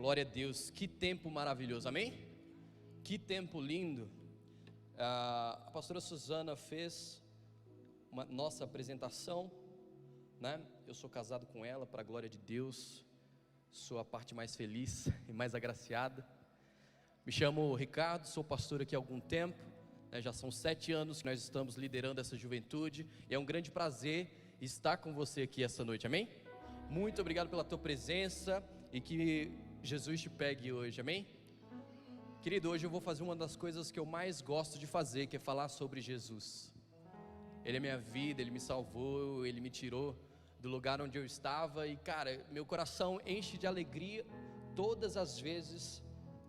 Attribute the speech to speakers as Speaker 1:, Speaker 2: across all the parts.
Speaker 1: Glória a Deus, que tempo maravilhoso, amém? Que tempo lindo. A pastora Suzana fez uma nossa apresentação, né? Eu sou casado com ela, para a glória de Deus, sou a parte mais feliz e mais agraciada. Me chamo Ricardo, sou pastor aqui há algum tempo, né? Já são 7 anos que nós estamos liderando essa juventude, e é um grande prazer estar com você aqui essa noite, amém? Muito obrigado pela tua presença, e que Jesus te pegue hoje, amém? Querido, hoje eu vou fazer uma das coisas que eu mais gosto de fazer, que é falar sobre Jesus. Ele é minha vida, Ele me salvou, Ele me tirou do lugar onde eu estava, e cara, meu coração enche de alegria todas as vezes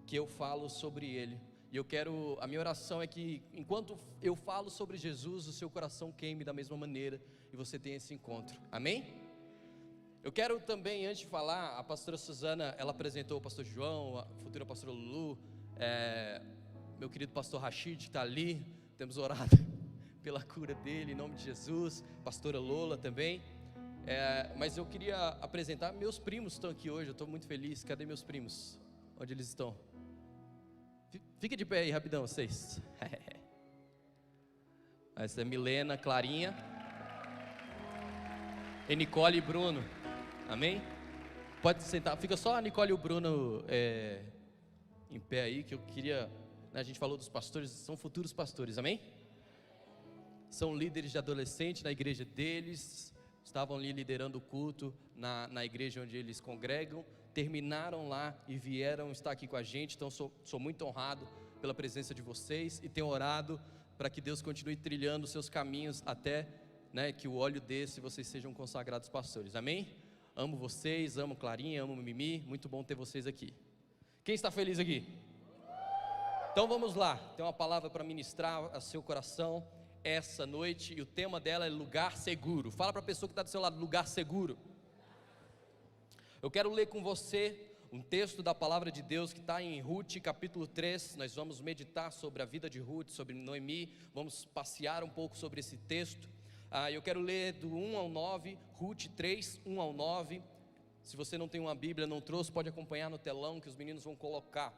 Speaker 1: que eu falo sobre Ele. E a minha oração é que enquanto eu falo sobre Jesus, o seu coração queime da mesma maneira, e você tenha esse encontro, amém? Eu quero também, antes de falar, a pastora Suzana, ela apresentou o pastor João, a futura pastora Lulu, meu querido pastor Rashid, que está ali, temos orado pela cura dele, em nome de Jesus, pastora Lola também, mas eu queria apresentar, meus primos estão aqui hoje, eu estou muito feliz. Cadê meus primos? Onde eles estão? Fica de pé aí, rapidão, vocês. Essa é Milena, Clarinha, e Nicole e Bruno. Amém? Pode sentar, fica só a Nicole e o Bruno em pé aí, que eu queria, né, a gente falou dos pastores, são futuros pastores, amém? São líderes de adolescente na igreja deles, estavam ali liderando o culto na igreja onde eles congregam, terminaram lá e vieram estar aqui com a gente, então sou muito honrado pela presença de vocês, e tenho orado para que Deus continue trilhando os seus caminhos até, né, que o óleo desça e vocês sejam consagrados pastores, amém? Amo vocês, amo Clarinha, amo Mimi, muito bom ter vocês aqui. Quem está feliz aqui? Então vamos lá, tem uma palavra para ministrar a seu coração essa noite, e o tema dela é lugar seguro. Fala para a pessoa que está do seu lado, lugar seguro. Eu quero ler com você um texto da palavra de Deus que está em Ruth capítulo 3, nós vamos meditar sobre a vida de Ruth, sobre Noemi, vamos passear um pouco sobre esse texto. Eu quero ler do 1 ao 9, Ruth 3, 1 ao 9, se você não tem uma Bíblia, não trouxe, pode acompanhar no telão que os meninos vão colocar.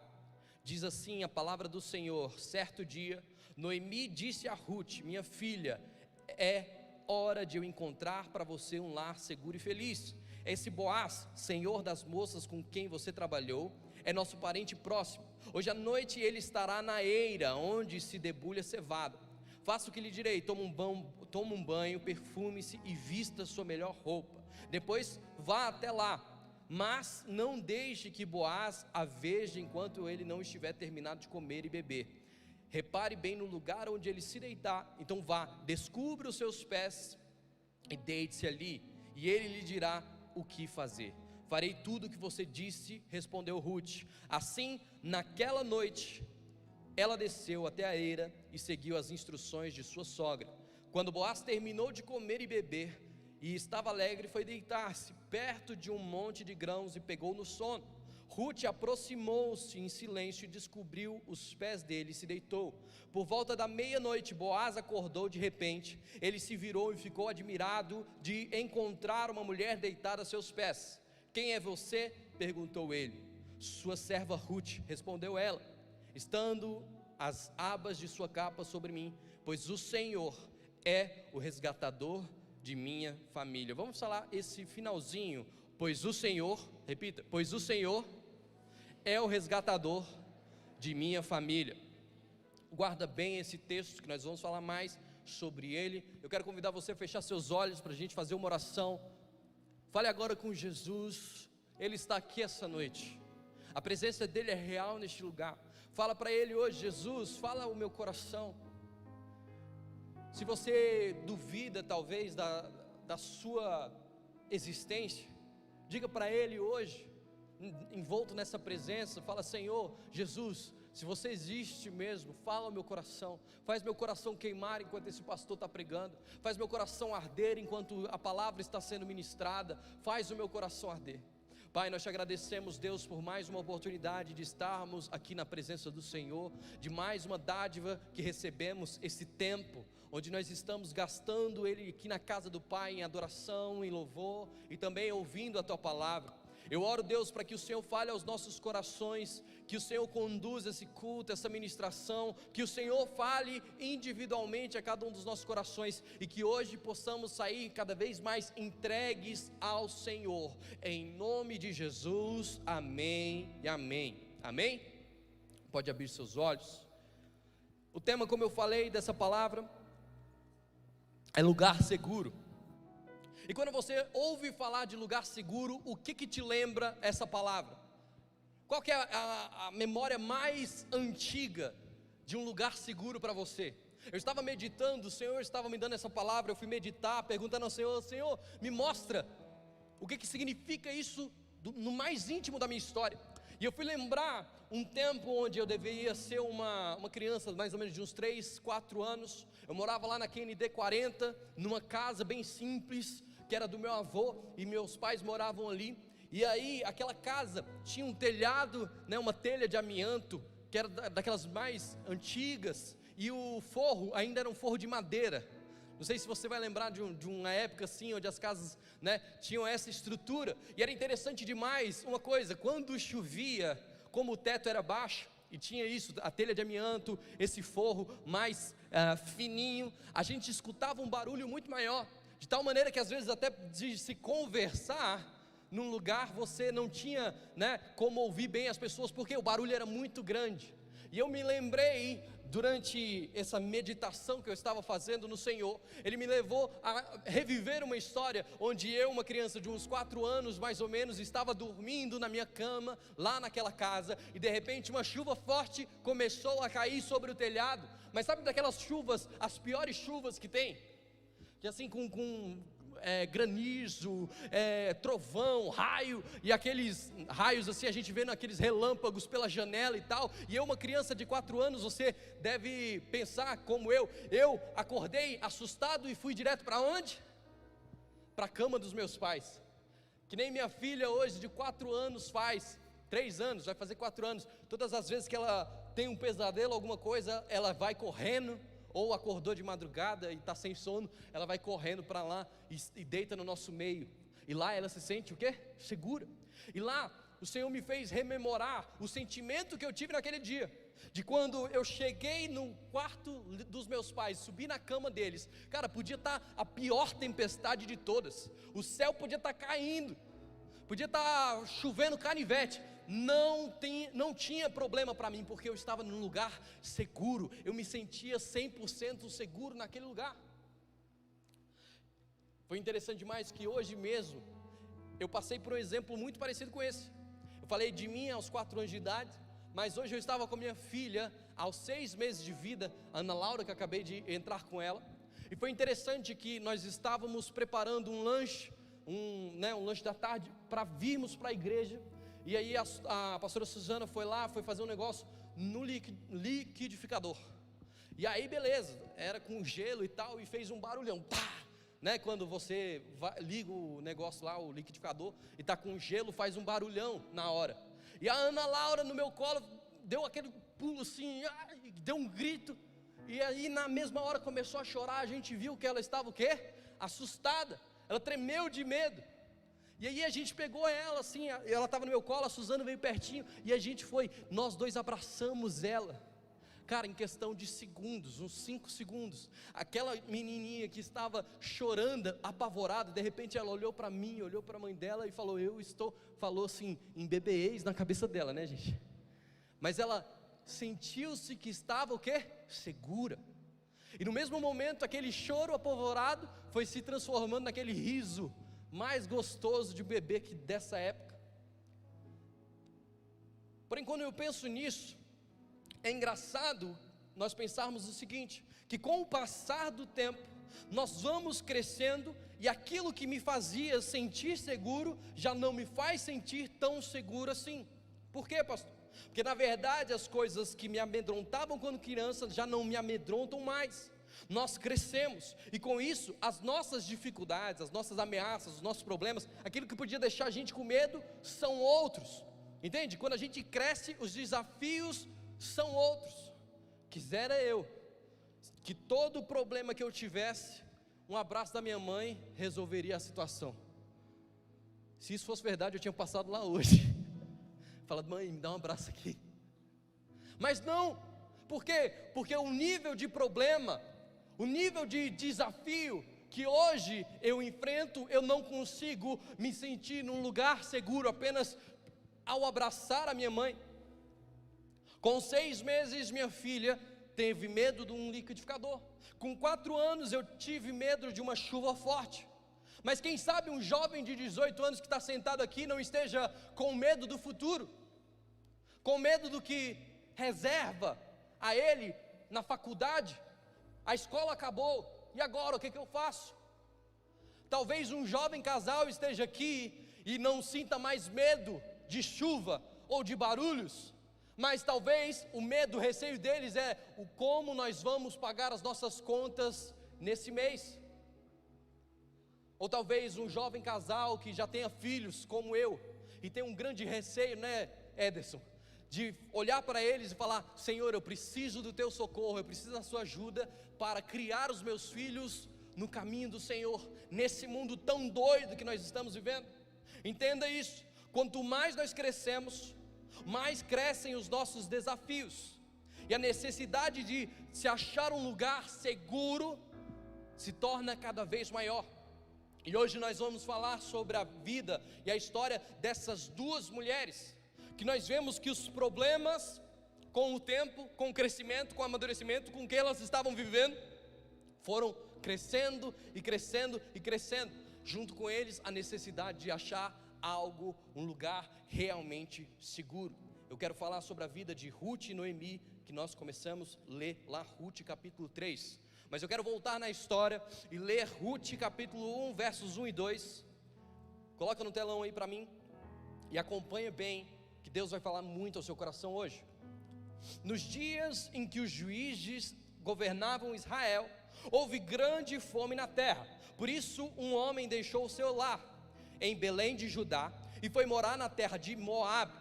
Speaker 1: Diz assim a palavra do Senhor: certo dia, Noemi disse a Ruth, minha filha, é hora de eu encontrar para você um lar seguro e feliz. Esse Boaz, senhor das moças com quem você trabalhou, é nosso parente próximo. Hoje à noite ele estará na eira, onde se debulha cevada. Faça o que lhe direi, toma um banho, perfume-se e vista sua melhor roupa. Depois vá até lá, mas não deixe que Boaz a veja enquanto ele não estiver terminado de comer e beber. Repare bem no lugar onde ele se deitar. Então vá, descubra os seus pés e deite-se ali, e ele lhe dirá o que fazer. Farei tudo o que você disse, respondeu Ruth. Assim, naquela noite, ela desceu até a eira e seguiu as instruções de sua sogra. Quando Boaz terminou de comer e beber e estava alegre, foi deitar-se perto de um monte de grãos e pegou no sono. Ruth aproximou-se em silêncio e descobriu os pés dele e se deitou. Por volta da meia-noite, Boaz acordou de repente. Ele se virou e ficou admirado de encontrar uma mulher deitada a seus pés. Quem é você? Perguntou ele. Sua serva Ruth, respondeu ela, estando as abas de sua capa sobre mim, pois o Senhor é o resgatador de minha família. Vamos falar esse finalzinho, pois o Senhor, repita, pois o Senhor é o resgatador de minha família. Guarda bem esse texto, que nós vamos falar mais sobre ele. Eu quero convidar você a fechar seus olhos para a gente fazer uma oração. Fale agora com Jesus, Ele está aqui essa noite, a presença dele é real neste lugar. Fala para ele hoje: Jesus, fala o meu coração. Se você duvida talvez da sua existência, diga para ele hoje, envolto nessa presença, fala: Senhor, Jesus, se você existe mesmo, fala ao meu coração, faz meu coração queimar enquanto esse pastor está pregando, faz meu coração arder enquanto a palavra está sendo ministrada, faz o meu coração arder. Pai, nós te agradecemos, Deus, por mais uma oportunidade de estarmos aqui na presença do Senhor, de mais uma dádiva que recebemos, esse tempo, onde nós estamos gastando ele aqui na casa do Pai, em adoração, em louvor, e também ouvindo a Tua palavra. Eu oro, Deus, para que o Senhor fale aos nossos corações, que o Senhor conduza esse culto, essa ministração, que o Senhor fale individualmente a cada um dos nossos corações, e que hoje possamos sair cada vez mais entregues ao Senhor, em nome de Jesus, amém e amém. Amém? Pode abrir seus olhos. O tema, como eu falei, dessa palavra é lugar seguro. E quando você ouve falar de lugar seguro, o que te lembra essa palavra? Qual que é a memória mais antiga de um lugar seguro para você? Eu estava meditando, o Senhor estava me dando essa palavra, eu fui meditar, perguntando ao Senhor: Senhor, me mostra o que significa isso no mais íntimo da minha história. E eu fui lembrar um tempo onde eu deveria ser uma criança, mais ou menos de uns 3, 4 anos. Eu morava lá na QND 40, numa casa bem simples, que era do meu avô, e meus pais moravam ali. E aí aquela casa tinha um telhado, né, uma telha de amianto, que era daquelas mais antigas, e o forro ainda era um forro de madeira. Não sei se você vai lembrar de uma época assim, onde as casas, né, tinham essa estrutura. E era interessante demais uma coisa: quando chovia, como o teto era baixo e tinha isso, a telha de amianto, esse forro mais fininho, a gente escutava um barulho muito maior, de tal maneira que às vezes até de se conversar num lugar você não tinha, né, como ouvir bem as pessoas, porque o barulho era muito grande. E eu me lembrei, durante essa meditação que eu estava fazendo no Senhor, Ele me levou a reviver uma história, onde eu, uma criança de uns 4 anos mais ou menos, estava dormindo na minha cama, lá naquela casa, e de repente uma chuva forte começou a cair sobre o telhado. Mas sabe daquelas chuvas, as piores chuvas que tem? Que assim com granizo, trovão, raio, e aqueles raios assim, a gente vendo aqueles relâmpagos pela janela e tal. E eu, uma criança de 4 anos, você deve pensar como eu acordei assustado e fui direto para onde? Para a cama dos meus pais, que nem minha filha hoje de 4 anos faz, 3 anos, vai fazer 4 anos, todas as vezes que ela tem um pesadelo, alguma coisa, ela vai correndo, ou acordou de madrugada e está sem sono, ela vai correndo para lá e deita no nosso meio, e lá ela se sente o quê? Segura. E lá o Senhor me fez rememorar o sentimento que eu tive naquele dia, de quando eu cheguei no quarto dos meus pais, subi na cama deles. Cara, podia estar a pior tempestade de todas, o céu podia estar caindo, podia estar chovendo canivete, não tinha problema para mim, porque eu estava num lugar seguro, eu me sentia 100% seguro naquele lugar. Foi interessante demais que hoje mesmo, eu passei por um exemplo muito parecido com esse. Eu falei de mim aos 4 anos de idade, mas hoje eu estava com a minha filha, aos 6 meses de vida, Ana Laura, que acabei de entrar com ela, e foi interessante que nós estávamos preparando um lanche, um lanche da tarde, para virmos para a igreja. E aí a pastora Suzana foi lá, foi fazer um negócio no liquidificador. E aí beleza, era com gelo e tal, e fez um barulhão, pá, né? Quando você liga o negócio lá, o liquidificador, e está com gelo, faz um barulhão na hora. E a Ana Laura no meu colo deu aquele pulo assim, deu um grito, e aí na mesma hora começou a chorar. A gente viu que ela estava o quê? Assustada, ela tremeu de medo. E aí a gente pegou ela assim, ela estava no meu colo, a Suzana veio pertinho, e a gente foi, nós dois abraçamos ela. Cara, em questão de segundos, uns 5 segundos, aquela menininha que estava chorando, apavorada, de repente ela olhou para mim, olhou para a mãe dela e falou: falou assim, em bebês na cabeça dela, né, gente? Mas ela sentiu-se que estava o quê? Segura. E no mesmo momento, aquele choro apavorado foi se transformando naquele riso mais gostoso de bebê que dessa época. Porém, quando eu penso nisso, é engraçado nós pensarmos o seguinte, que com o passar do tempo, nós vamos crescendo, e aquilo que me fazia sentir seguro, já não me faz sentir tão seguro assim. Por quê, pastor? Porque na verdade as coisas que me amedrontavam quando criança, já não me amedrontam mais. Nós crescemos, e com isso, as nossas dificuldades, as nossas ameaças, os nossos problemas, aquilo que podia deixar a gente com medo, são outros, entende? Quando a gente cresce, os desafios são outros. Quisera eu, que todo problema que eu tivesse, um abraço da minha mãe resolveria a situação. Se isso fosse verdade, eu tinha passado lá hoje. Falado, mãe, me dá um abraço aqui. Mas não, por quê? Porque o nível de problema, o nível de desafio que hoje eu enfrento, eu não consigo me sentir num lugar seguro apenas ao abraçar a minha mãe. Com 6 meses, minha filha teve medo de um liquidificador. Com 4 anos, eu tive medo de uma chuva forte. Mas quem sabe um jovem de 18 anos que está sentado aqui não esteja com medo do futuro, com medo do que reserva a ele na faculdade. A escola acabou, e agora o que eu faço? Talvez um jovem casal esteja aqui e não sinta mais medo de chuva ou de barulhos, mas talvez o medo, o receio deles é o como nós vamos pagar as nossas contas nesse mês. Ou talvez um jovem casal que já tenha filhos como eu e tem um grande receio, né, Ederson, de olhar para eles e falar: Senhor, eu preciso do teu socorro, eu preciso da sua ajuda para criar os meus filhos no caminho do Senhor, nesse mundo tão doido que nós estamos vivendo. Entenda isso, quanto mais nós crescemos, mais crescem os nossos desafios, e a necessidade de se achar um lugar seguro se torna cada vez maior. E hoje nós vamos falar sobre a vida e a história dessas 2 mulheres, que nós vemos que os problemas, com o tempo, com o crescimento, com o amadurecimento, com o que elas estavam vivendo, foram crescendo e crescendo e crescendo. Junto com eles, a necessidade de achar algo, um lugar realmente seguro. Eu quero falar sobre a vida de Ruth e Noemi, que nós começamos a ler lá, Ruth capítulo 3. Mas eu quero voltar na história e ler Ruth capítulo 1, versos 1 e 2. Coloca no telão aí para mim e acompanha bem, que Deus vai falar muito ao seu coração hoje. Nos dias em que os juízes governavam Israel, houve grande fome na terra. Por isso um homem deixou o seu lar em Belém de Judá e foi morar na terra de Moabe,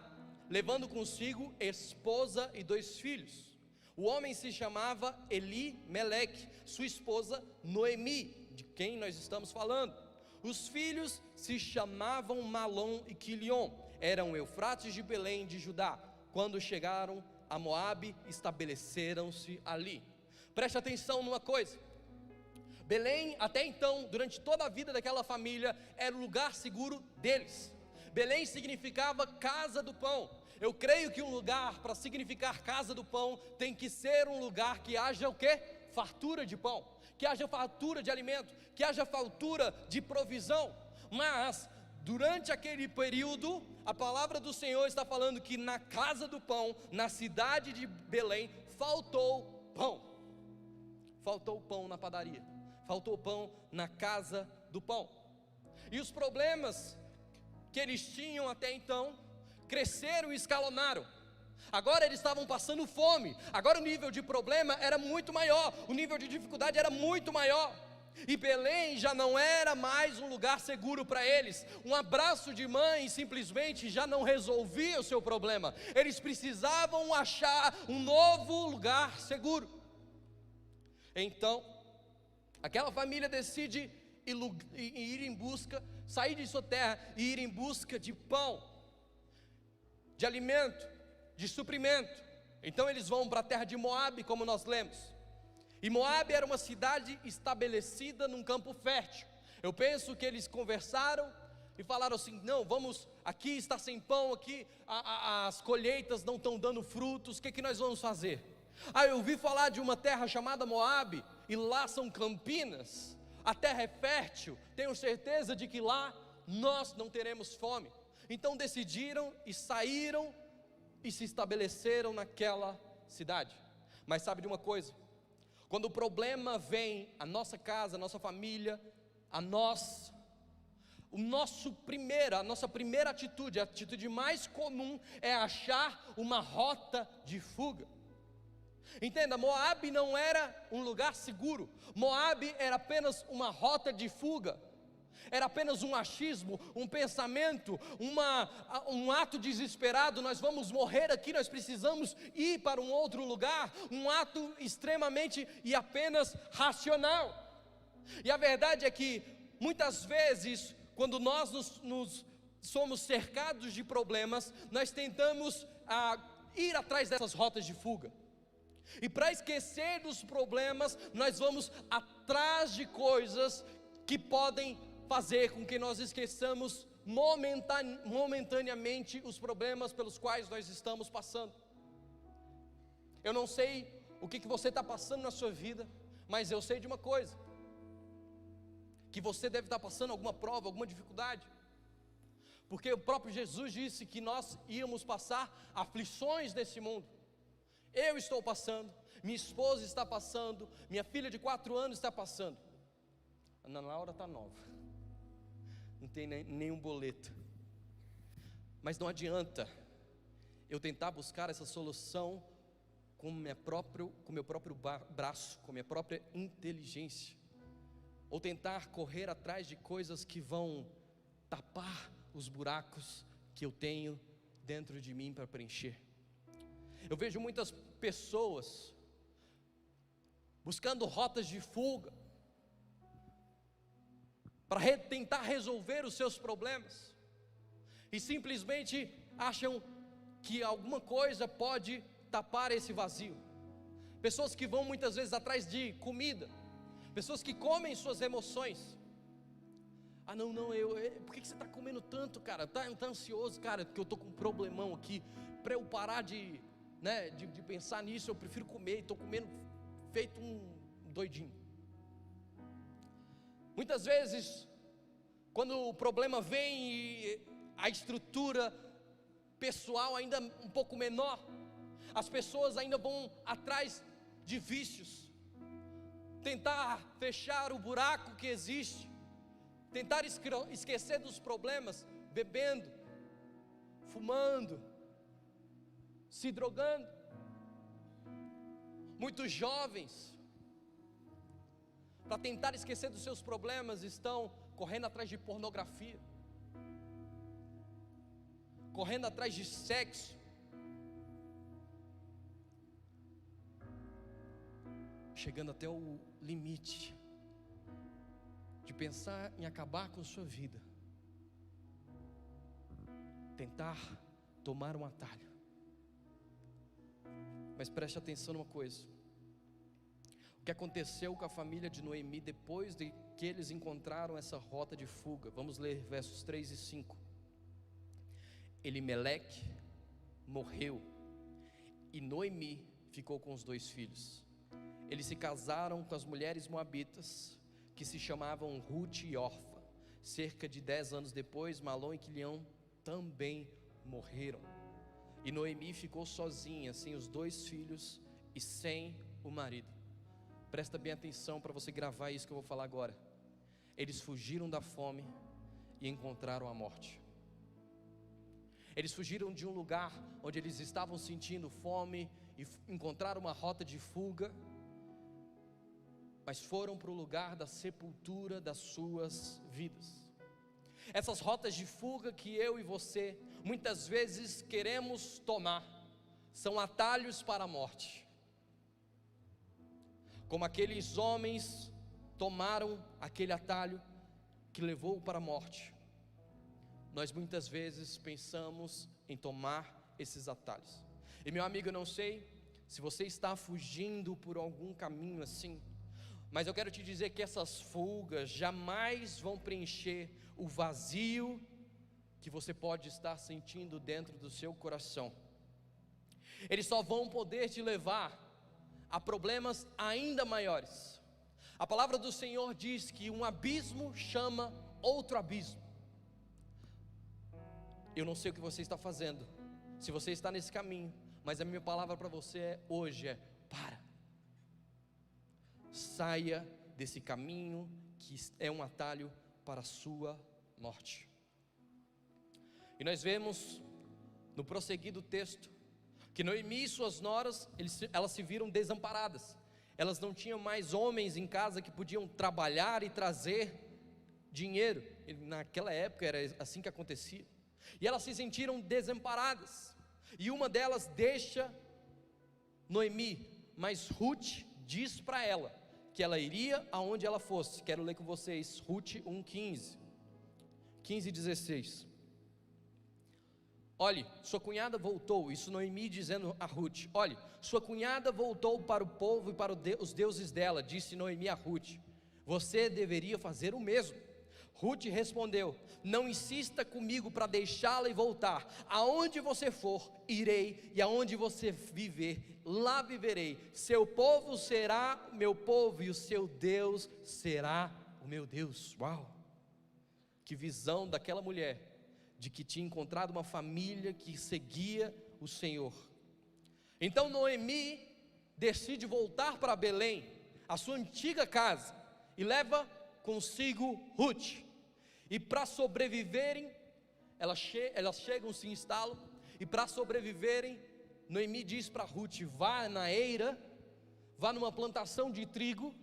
Speaker 1: levando consigo esposa e 2 filhos. O homem se chamava Elimeleque, sua esposa Noemi, de quem nós estamos falando. Os filhos se chamavam Malom e Quilion, eram Eufrates de Belém de Judá. Quando chegaram a Moabe, estabeleceram-se ali. Preste atenção numa coisa: Belém, até então, durante toda a vida daquela família, era o lugar seguro deles. Belém significava casa do pão. Eu creio que um lugar para significar casa do pão tem que ser um lugar que haja o quê? Fartura de pão, que haja fartura de alimento, que haja fartura de provisão. Mas durante aquele período, a palavra do Senhor está falando que na casa do pão, na cidade de Belém, faltou pão. Faltou pão na padaria, faltou pão na casa do pão. E os problemas que eles tinham até então cresceram e escalonaram. Agora eles estavam passando fome. Agora o nível de problema era muito maior, o nível de dificuldade era muito maior. E Belém já não era mais um lugar seguro para eles. Um abraço de mãe simplesmente já não resolvia o seu problema. Eles precisavam achar um novo lugar seguro. Então, aquela família decide ir em busca, sair de sua terra e ir em busca de pão, de alimento, de suprimento. Então eles vão para a terra de Moabe, como nós lemos. E Moabe era uma cidade estabelecida num campo fértil. Eu penso que eles conversaram e falaram assim: não, vamos, aqui está sem pão, aqui as colheitas não estão dando frutos, o que nós vamos fazer? Eu ouvi falar de uma terra chamada Moabe, e lá são campinas, a terra é fértil, tenho certeza de que lá nós não teremos fome. Então decidiram e saíram e se estabeleceram naquela cidade. Mas sabe de uma coisa? Quando o problema vem à nossa casa, à nossa família, a nossa primeira atitude, a atitude mais comum é achar uma rota de fuga. Entenda, Moabe não era um lugar seguro. Moabe era apenas uma rota de fuga. Era apenas um achismo, um pensamento, um ato desesperado. Nós vamos morrer aqui, nós precisamos ir para um outro lugar. Um ato extremamente e apenas racional. E a verdade é que muitas vezes, quando nós nos somos cercados de problemas, nós tentamos ir atrás dessas rotas de fuga. E para esquecer dos problemas, nós vamos atrás de coisas que podem fazer com que nós esqueçamos momentaneamente os problemas pelos quais nós estamos passando. Eu não sei o que você está passando na sua vida, mas eu sei de uma coisa, que você deve estar passando alguma prova, alguma dificuldade, porque o próprio Jesus disse que nós íamos passar aflições desse mundo. Eu estou passando, minha esposa está passando, minha filha de 4 anos está passando. A Ana Laura está nova, não tem nenhum boleto, mas não adianta eu tentar buscar essa solução com meu próprio braço, com minha própria inteligência, ou tentar correr atrás de coisas que vão tapar os buracos que eu tenho dentro de mim para preencher. Eu vejo muitas pessoas buscando rotas de fuga para tentar resolver os seus problemas, e simplesmente acham que alguma coisa pode tapar esse vazio. Pessoas que vão muitas vezes atrás de comida, pessoas que comem suas emoções. Por que você está comendo tanto, cara? Tá ansioso, cara, porque eu estou com um problemão aqui. Para eu parar de pensar nisso, eu prefiro comer, estou comendo feito um doidinho. Muitas vezes, quando o problema vem e a estrutura pessoal ainda um pouco menor, as pessoas ainda vão atrás de vícios, tentar fechar o buraco que existe, tentar esquecer dos problemas, bebendo, fumando, se drogando. Muitos jovens, para tentar esquecer dos seus problemas, estão correndo atrás de pornografia, correndo atrás de sexo, chegando até o limite de pensar em acabar com a sua vida, tentar tomar um atalho. Mas preste atenção numa coisa: o que aconteceu com a família de Noemi depois de que eles encontraram essa rota de fuga? Vamos ler versos 3 e 5. Elimeleque morreu e Noemi ficou com os 2 filhos. Eles se casaram com as mulheres moabitas, que se chamavam Ruth e Orfa. Cerca de 10 anos depois, Malom e Quilião também morreram. E Noemi ficou sozinha, sem os 2 filhos e sem o marido. Presta bem atenção para você gravar isso que eu vou falar agora. Eles fugiram da fome e encontraram a morte. Eles fugiram de um lugar onde eles estavam sentindo fome e encontraram uma rota de fuga, mas foram para o lugar da sepultura das suas vidas. Essas rotas de fuga que eu e você muitas vezes queremos tomar são atalhos para a morte, como aqueles homens tomaram aquele atalho que levou para a morte. Nós muitas vezes pensamos em tomar esses atalhos. E meu amigo, eu não sei se você está fugindo por algum caminho assim, mas eu quero te dizer que essas fugas jamais vão preencher o vazio que você pode estar sentindo dentro do seu coração. Eles só vão poder te levar a problemas ainda maiores. A palavra do Senhor diz que um abismo chama outro abismo. Eu não sei o que você está fazendo, se você está nesse caminho, mas a minha palavra para você hoje é: para. Saia desse caminho que é um atalho para a sua morte. E nós vemos no prosseguir do texto que Noemi e suas noras, elas se viram desamparadas. Elas não tinham mais homens em casa que podiam trabalhar e trazer dinheiro. Naquela época era assim que acontecia. E elas se sentiram desamparadas. E uma delas deixa Noemi, mas Ruth diz para ela que ela iria aonde ela fosse. Quero ler com vocês Ruth 1:15, 15 e 16. olhe, sua cunhada voltou, isso Noemi dizendo a Ruth, olhe, sua cunhada voltou para o povo e para os deuses dela, disse Noemi a Ruth, você deveria fazer o mesmo. Ruth respondeu, não insista comigo para deixá-la e voltar, aonde você for, irei, e aonde você viver, lá viverei, seu povo será o meu povo, e o seu Deus será o meu Deus. Uau, que visão daquela mulher, de que tinha encontrado uma família que seguia o Senhor. Então Noemi decide voltar para Belém, a sua antiga casa, e leva consigo Ruth, e para sobreviverem, elas chegam, se instalam, e para sobreviverem, Noemi diz para Ruth, vá na eira, vá numa plantação de trigo,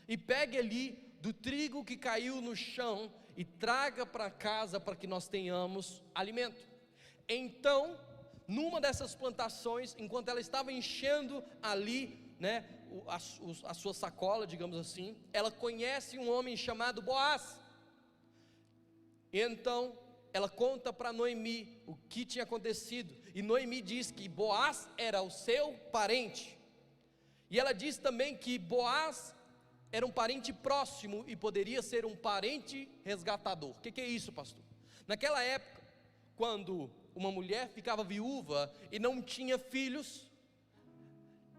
Speaker 1: e pegue ali do trigo que caiu no chão, e traga para casa, para que nós tenhamos alimento. Então, numa dessas plantações, enquanto ela estava enchendo ali, a sua sacola, digamos assim, ela conhece um homem chamado Boaz, e então ela conta para Noemi o que tinha acontecido, e Noemi diz que Boaz era o seu parente, e ela diz também que Boaz era um parente próximo, e poderia ser um parente resgatador. O que é isso, pastor? Naquela época, quando uma mulher ficava viúva e não tinha filhos,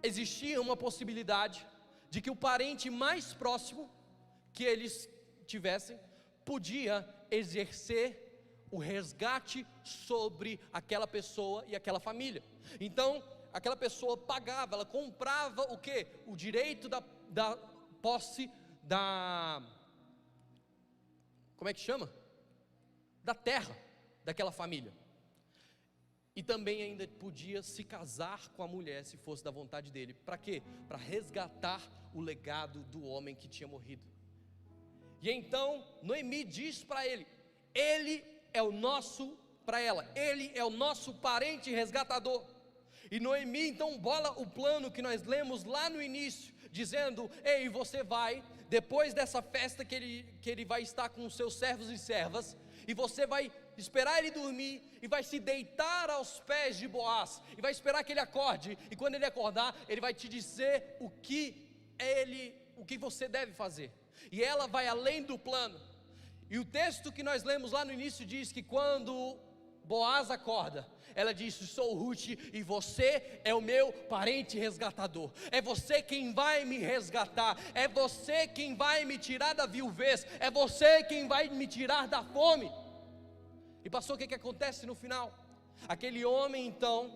Speaker 1: existia uma possibilidade de que o parente mais próximo que eles tivessem, podia exercer o resgate sobre aquela pessoa e aquela família. Então, aquela pessoa pagava, ela comprava o quê? O direito da posse como é que chama? Da terra daquela família. E também ainda podia se casar com a mulher, se fosse da vontade dele. Para quê? Para resgatar o legado do homem que tinha morrido. E então Noemi diz para ele é o nosso, para ela, ele é o nosso parente resgatador. E Noemi então bola o plano que nós lemos lá no início, dizendo, ei, você vai, depois dessa festa que ele vai estar com os seus servos e servas, e você vai esperar ele dormir, e vai se deitar aos pés de Boaz, e vai esperar que ele acorde, e quando ele acordar, ele vai te dizer o que você deve fazer. E ela vai além do plano, e o texto que nós lemos lá no início diz que quando Boaz acorda, ela disse, sou Ruth e você é o meu parente resgatador, é você quem vai me resgatar, é você quem vai me tirar da viuvez, é você quem vai me tirar da fome. E pastor, o que acontece no final? Aquele homem então,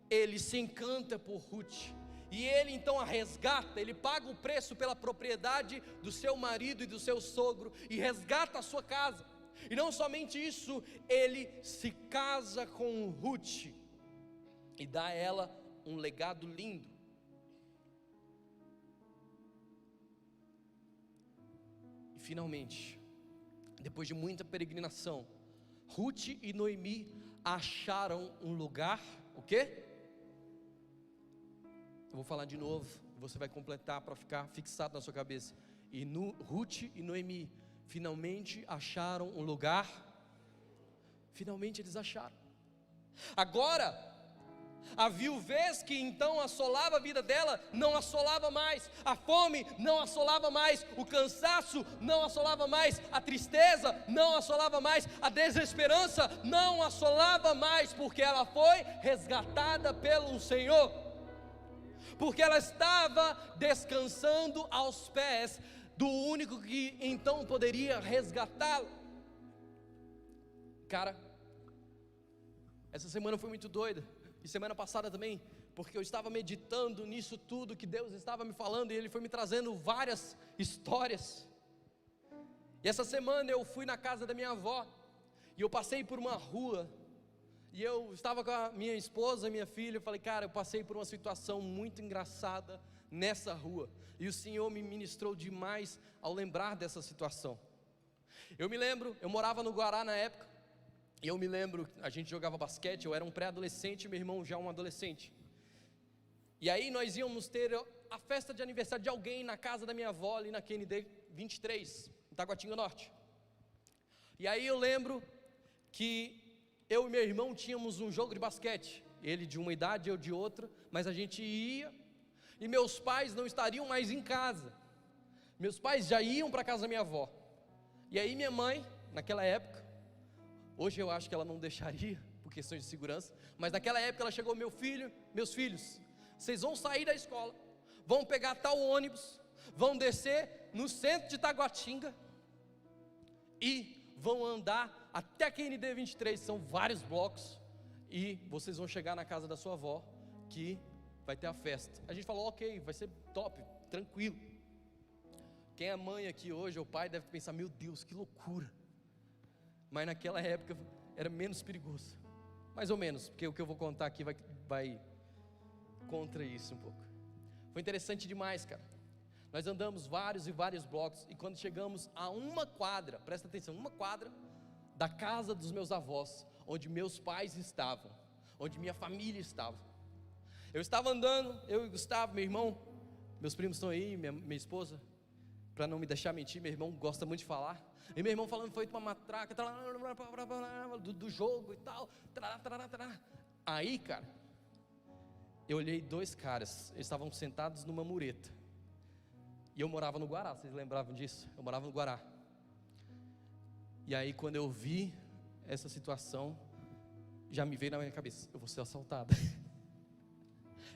Speaker 1: ele se encanta por Ruth, e ele então a resgata, ele paga o preço pela propriedade do seu marido e do seu sogro, e resgata a sua casa. E não somente isso, ele se casa com Ruth, e dá a ela um legado lindo. E finalmente, depois de muita peregrinação, Ruth e Noemi acharam um lugar, o quê? Eu vou falar de novo, você vai completar para ficar fixado na sua cabeça. E Ruth e Noemi finalmente acharam um lugar. Finalmente eles acharam. Agora, a viuvez que então assolava a vida dela, não assolava mais. A fome não assolava mais. O cansaço não assolava mais. A tristeza não assolava mais. A desesperança não assolava mais, porque ela foi resgatada pelo Senhor. Porque ela estava descansando aos pés do único que então poderia resgatá-la. Cara, essa semana foi muito doida, e semana passada também, porque eu estava meditando nisso tudo que Deus estava me falando, e Ele foi me trazendo várias histórias. E essa semana eu fui na casa da minha avó, e eu passei por uma rua, e eu estava com a minha esposa, minha filha, eu falei, cara, eu passei por uma situação muito engraçada nessa rua, e o Senhor me ministrou demais ao lembrar dessa situação. Eu me lembro, eu morava no Guará na época, e eu me lembro, a gente jogava basquete, eu era um pré-adolescente, meu irmão já um adolescente, e aí nós íamos ter a festa de aniversário de alguém na casa da minha avó, ali na Kennedy 23, em Taguatinga Norte. E aí eu lembro que eu e meu irmão tínhamos um jogo de basquete, ele de uma idade, eu de outra, mas a gente ia, e meus pais não estariam mais em casa, meus pais já iam para a casa da minha avó, e aí minha mãe, naquela época, hoje eu acho que ela não deixaria, por questões de segurança, mas naquela época ela chegou: meus filhos, vocês vão sair da escola, vão pegar tal ônibus, vão descer no centro de Taguatinga, e vão andar até a QND 23, são vários blocos, e vocês vão chegar na casa da sua avó, que vai ter a festa. A gente falou: ok, vai ser top, tranquilo. Quem é mãe aqui hoje, ou pai, deve pensar: meu Deus, que loucura. Mas naquela época era menos perigoso, mais ou menos, porque o que eu vou contar aqui vai contra isso um pouco. Foi interessante demais, cara. Nós andamos vários e vários blocos, e quando chegamos a uma quadra, presta atenção, uma quadra da casa dos meus avós, onde meus pais estavam, onde minha família estava. Eu estava andando, eu e Gustavo, meu irmão, meus primos estão aí, minha esposa, para não me deixar mentir, meu irmão gosta muito de falar, e meu irmão falando foi uma matraca, do jogo e tal, aí, cara, eu olhei dois caras, eles estavam sentados numa mureta, e eu morava no Guará, vocês lembravam disso? Eu morava no Guará. E aí quando eu vi essa situação, já me veio na minha cabeça: eu vou ser assaltado.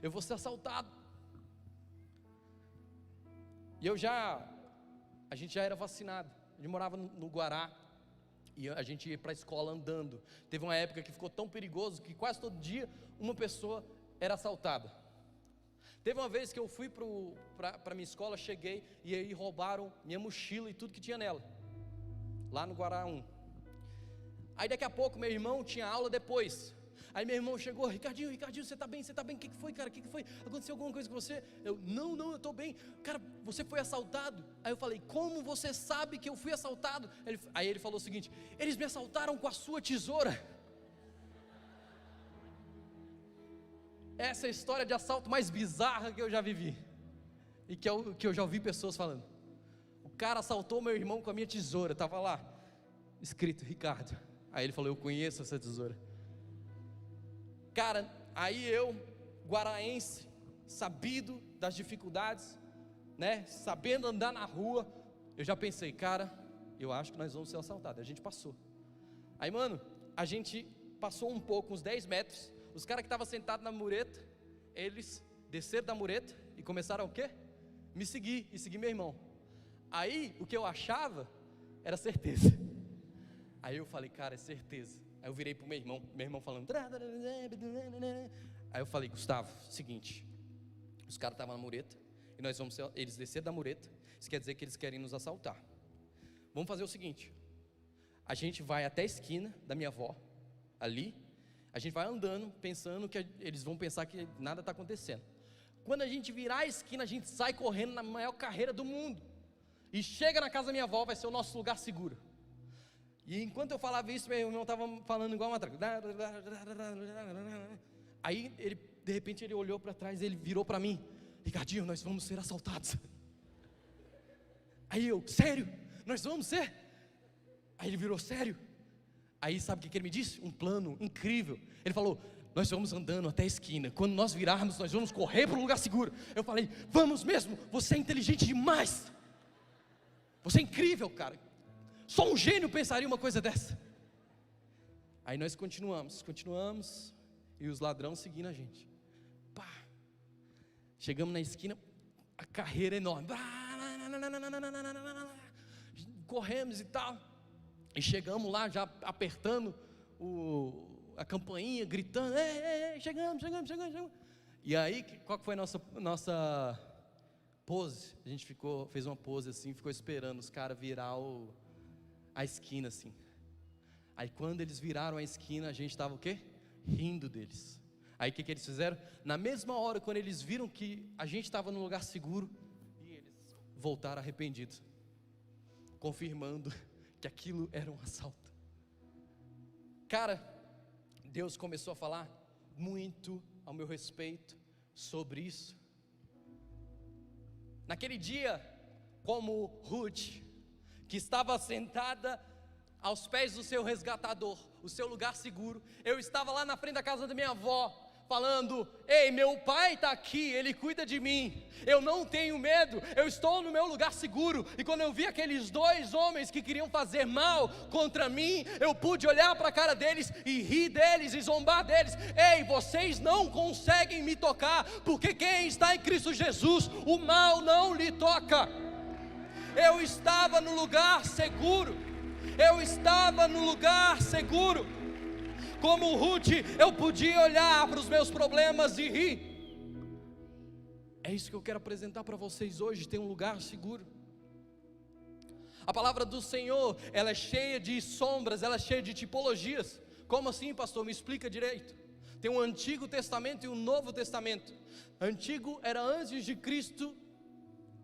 Speaker 1: Eu vou ser assaltado. E a gente já era vacinado. A gente morava no Guará, e a gente ia para a escola andando. Teve uma época que ficou tão perigoso que quase todo dia uma pessoa era assaltada. Teve uma vez que eu fui para minha escola, cheguei, e aí roubaram minha mochila e tudo que tinha nela, lá no Guará 1. Aí daqui a pouco meu irmão tinha aula depois. Aí meu irmão chegou: Ricardinho, você está bem? O que foi, cara? O que foi? Aconteceu alguma coisa com você? Eu: não, eu estou bem. Cara, você foi assaltado? Aí eu falei: como você sabe que eu fui assaltado? Aí ele falou o seguinte: eles me assaltaram com a sua tesoura. Essa é a história de assalto mais bizarra que eu já vivi, e que eu já ouvi pessoas falando. O cara assaltou meu irmão com a minha tesoura, estava lá escrito Ricardo. Aí ele falou: eu conheço essa tesoura. Cara, aí eu, guaraense, sabido das dificuldades, né, sabendo andar na rua, eu já pensei: cara, eu acho que nós vamos ser assaltados. A gente passou. Aí, mano, a gente passou um pouco, uns 10 metros, os caras que estavam sentados na mureta, eles desceram da mureta e começaram o quê? Me seguir, e seguir meu irmão. Aí, o que eu achava era certeza. Aí eu falei: cara, é certeza. Aí eu virei pro meu irmão falando. Aí eu falei: Gustavo, seguinte, os caras estavam na mureta, e eles desceram da mureta, isso quer dizer que eles querem nos assaltar. Vamos fazer o seguinte: a gente vai até a esquina da minha avó, ali, a gente vai andando, pensando que eles vão pensar que nada está acontecendo. Quando a gente virar a esquina, a gente sai correndo na maior carreira do mundo, e chega na casa da minha avó, vai ser o nosso lugar seguro. E enquanto eu falava isso, meu irmão estava falando igual uma matraca. Aí de repente ele olhou para trás, ele virou para mim: Ricardinho, nós vamos ser assaltados. Aí eu: sério? Nós vamos ser? Aí ele virou: sério? Aí sabe o que ele me disse? Um plano incrível. Ele falou: nós vamos andando até a esquina, quando nós virarmos, nós vamos correr para um lugar seguro. Eu falei: vamos mesmo, você é inteligente demais, você é incrível, cara, só um gênio pensaria uma coisa dessa. Aí nós continuamos, e os ladrões seguindo a gente. Pá. Chegamos na esquina, a carreira enorme, corremos e tal, e chegamos lá já apertando a campainha, gritando: chegamos. E aí, qual que foi a nossa pose? A gente fez uma pose assim, ficou esperando os caras virar a esquina assim. Aí quando eles viraram a esquina, a gente estava o quê? Rindo deles. Aí o que eles fizeram? Na mesma hora, quando eles viram que a gente estava num lugar seguro, e eles voltaram arrependidos, confirmando que aquilo era um assalto. Cara, Deus começou a falar muito ao meu respeito sobre isso. Naquele dia, como Ruth, que estava sentada aos pés do seu resgatador, o seu lugar seguro. Eu estava lá na frente da casa da minha avó, falando: ei, meu pai está aqui, ele cuida de mim, eu não tenho medo, eu estou no meu lugar seguro. E quando eu vi aqueles dois homens que queriam fazer mal contra mim, eu pude olhar para a cara deles e rir deles e zombar deles. Ei, vocês não conseguem me tocar, porque quem está em Cristo Jesus, o mal não lhe toca. Eu estava no lugar seguro, eu estava no lugar seguro. Como Ruth, eu podia olhar para os meus problemas e rir. É isso que eu quero apresentar para vocês hoje. Tem um lugar seguro. A palavra do Senhor, ela é cheia de sombras, ela é cheia de tipologias. Como assim, pastor? Me explica direito. Tem um Antigo Testamento e um Novo Testamento. Antigo era antes de Cristo,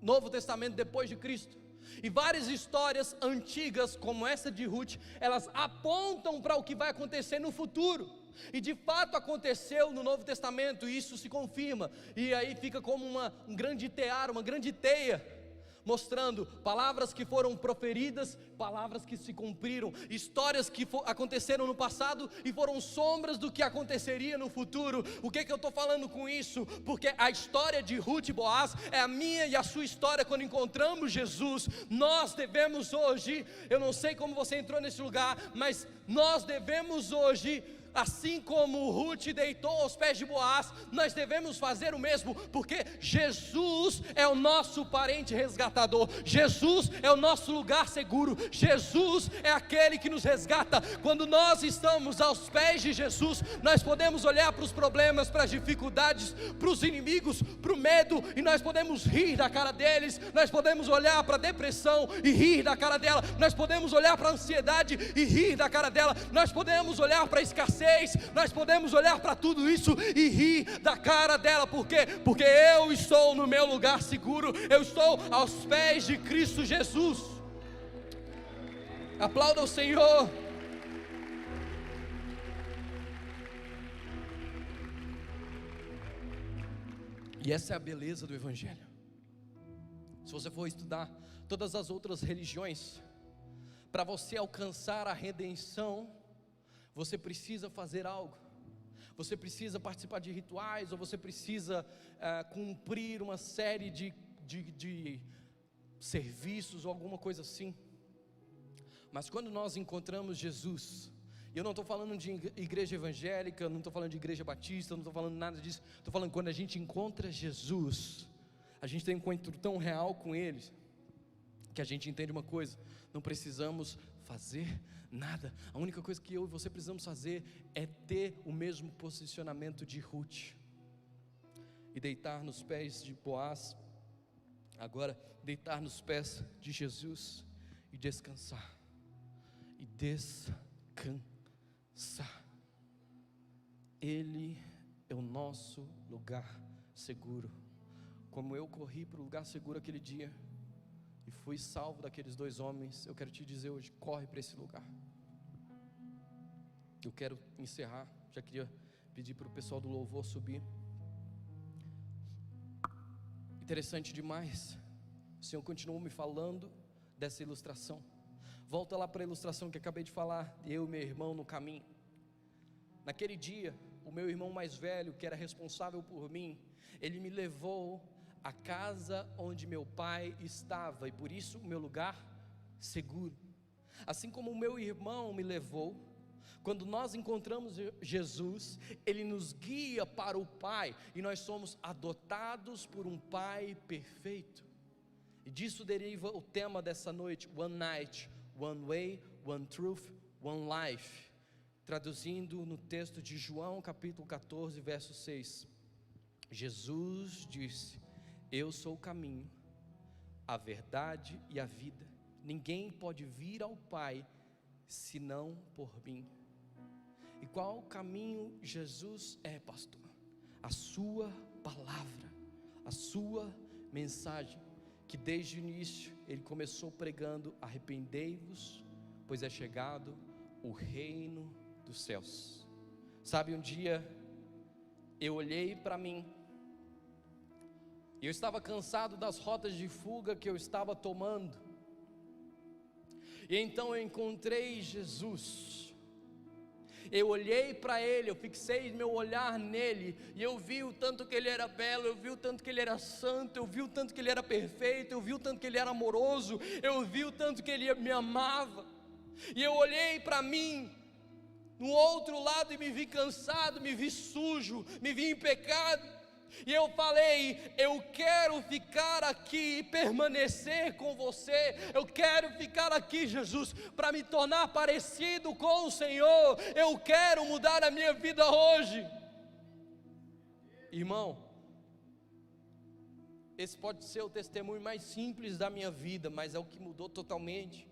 Speaker 1: Novo Testamento depois de Cristo. E várias histórias antigas, como essa de Ruth, elas apontam para o que vai acontecer no futuro. E de fato aconteceu no Novo Testamento, e isso se confirma. E aí fica como um grande tear, uma grande teia, mostrando palavras que foram proferidas, palavras que se cumpriram, histórias que aconteceram no passado e foram sombras do que aconteceria no futuro. O que eu estou falando com isso? Porque a história de Ruth e Boaz é a minha e a sua história quando encontramos Jesus. Nós devemos hoje, eu não sei como você entrou nesse lugar, mas nós devemos hoje, assim como Ruth deitou aos pés de Boaz, nós devemos fazer o mesmo, porque Jesus é o nosso parente resgatador, Jesus é o nosso lugar seguro, Jesus é aquele que nos resgata. Quando nós estamos aos pés de Jesus, nós podemos olhar para os problemas, para as dificuldades, para os inimigos, para o medo, e nós podemos rir da cara deles. Nós podemos olhar para a depressão e rir da cara dela, nós podemos olhar para a ansiedade e rir da cara dela, nós podemos olhar para a escassez, nós podemos olhar para tudo isso e rir da cara dela. Por quê? Porque eu estou no meu lugar seguro, eu estou aos pés de Cristo Jesus. Aplauda o Senhor. E essa é a beleza do Evangelho. Se você for estudar todas as outras religiões, para você alcançar a redenção, você precisa fazer algo, você precisa participar de rituais, ou você precisa cumprir uma série de serviços, ou alguma coisa assim. Mas quando nós encontramos Jesus, e eu não estou falando de igreja evangélica, não estou falando de igreja batista, não estou falando nada disso, estou falando quando a gente encontra Jesus, a gente tem um encontro tão real com Ele, que a gente entende uma coisa: não precisamos fazer nada. A única coisa que eu e você precisamos fazer é ter o mesmo posicionamento de Ruth e deitar nos pés de Boaz. Agora, deitar nos pés de Jesus e descansar. E descansar. Ele é o nosso lugar seguro. Como eu corri para o lugar seguro aquele dia e fui salvo daqueles dois homens, eu quero te dizer hoje: corre para esse lugar. Eu quero encerrar, já queria pedir para o pessoal do louvor subir. Interessante demais, o Senhor continuou me falando dessa ilustração. Volta lá para a ilustração que acabei de falar, eu e meu irmão no caminho. Naquele dia, o meu irmão mais velho, que era responsável por mim, ele me levou à casa onde meu pai estava, e por isso o meu lugar seguro. Assim como o meu irmão me levou, quando nós encontramos Jesus, Ele nos guia para o Pai, e nós somos adotados por um Pai perfeito. E disso deriva o tema dessa noite: One Night, One Way, One Truth, One Life. Traduzindo no texto de João capítulo 14, verso 6, Jesus disse: eu sou o caminho, a verdade e a vida. Ninguém pode vir ao Pai senão por mim. E qual caminho Jesus é, pastor? A sua palavra, a sua mensagem, que desde o início Ele começou pregando: arrependei-vos, pois é chegado o reino dos céus. Sabe, um dia eu olhei para mim, e eu estava cansado das rotas de fuga que eu estava tomando, E então eu encontrei Jesus. Eu olhei para Ele, eu fixei meu olhar nele, e eu vi o tanto que Ele era belo, eu vi o tanto que Ele era santo, eu vi o tanto que Ele era perfeito, eu vi o tanto que Ele era amoroso, eu vi o tanto que Ele me amava. E eu olhei para mim, no outro lado, e me vi cansado, me vi sujo, me vi em pecado. E eu falei: eu quero ficar aqui e permanecer com você. Eu quero ficar aqui, Jesus, para me tornar parecido com o Senhor. Eu quero mudar a minha vida hoje. Irmão, esse pode ser o testemunho mais simples da minha vida, mas é o que mudou totalmente.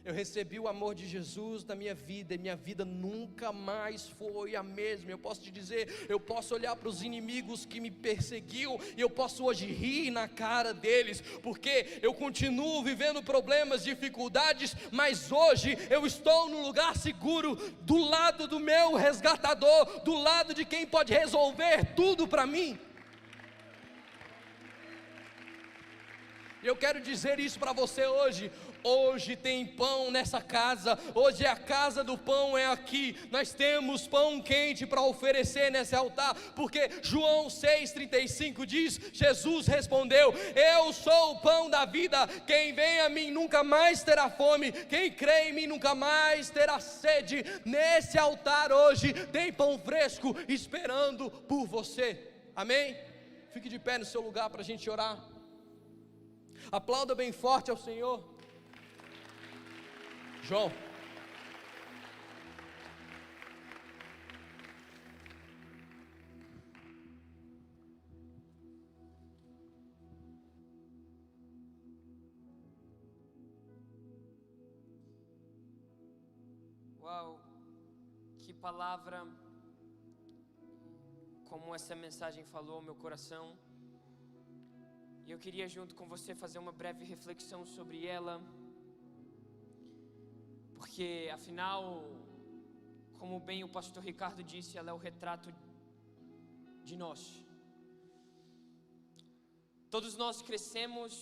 Speaker 1: Eu recebi o amor de Jesus na minha vida, e minha vida nunca mais foi a mesma. Eu posso te dizer, eu posso olhar para os inimigos que me perseguiam, e eu posso hoje rir na cara deles, porque eu continuo vivendo problemas, dificuldades, mas hoje eu estou num lugar seguro, do lado do meu resgatador, do lado de quem pode resolver tudo para mim. E eu quero dizer isso para você hoje. Hoje tem pão nessa casa, hoje a casa do pão é aqui. Nós temos pão quente para oferecer nesse altar, porque João 6,35 diz: Jesus respondeu: eu sou o pão da vida, quem vem a mim nunca mais terá fome, quem crê em mim nunca mais terá sede. Nesse altar hoje tem pão fresco esperando por você, amém? Fique de pé no seu lugar para a gente orar. Aplauda bem forte ao Senhor. João.
Speaker 2: Uau, que palavra, como essa mensagem falou ao meu coração. E eu queria junto com você fazer uma breve reflexão sobre ela, porque afinal, como bem o pastor Ricardo disse, ela é o retrato de nós. Todos nós crescemos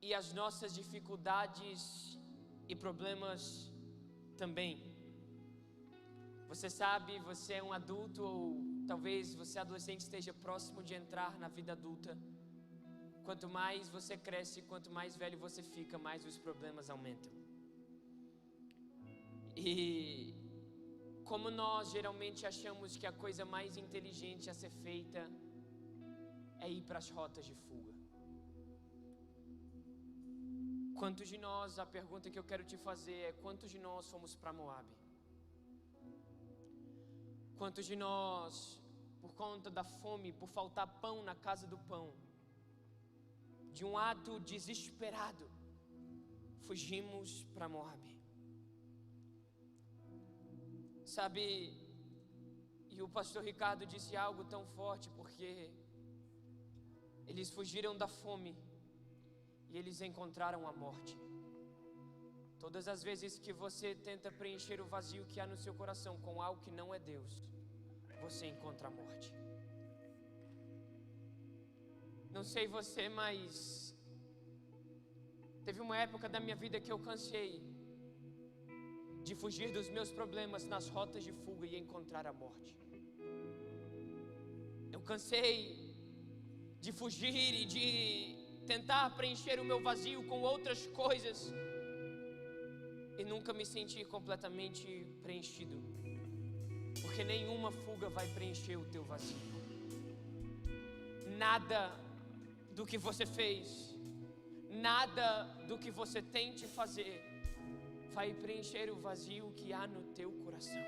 Speaker 2: e as nossas dificuldades e problemas também. Você sabe, você é um adulto, ou talvez você adolescente esteja próximo de entrar na vida adulta. Quanto mais você cresce, quanto mais velho você fica, mais os problemas aumentam. E como nós geralmente achamos que a coisa mais inteligente a ser feita é ir para as rotas de fuga. Quantos de nós, a pergunta que eu quero te fazer é: quantos de nós fomos para Moabe? Quantos de nós, por conta da fome, por faltar pão na casa do pão, de um ato desesperado, fugimos para Moabe? Sabe, e o pastor Ricardo disse algo tão forte, porque eles fugiram da fome e eles encontraram a morte. Todas as vezes que você tenta preencher o vazio que há no seu coração com algo que não é Deus, você encontra a morte. Não sei você, mas teve uma época da minha vida que eu cansei de fugir dos meus problemas nas rotas de fuga e encontrar a morte. Eu cansei de fugir e de tentar preencher o meu vazio com outras coisas e nunca me senti completamente preenchido, porque nenhuma fuga vai preencher o teu vazio. Nada do que você fez, nada do que você tente fazer vai preencher o vazio que há no teu coração.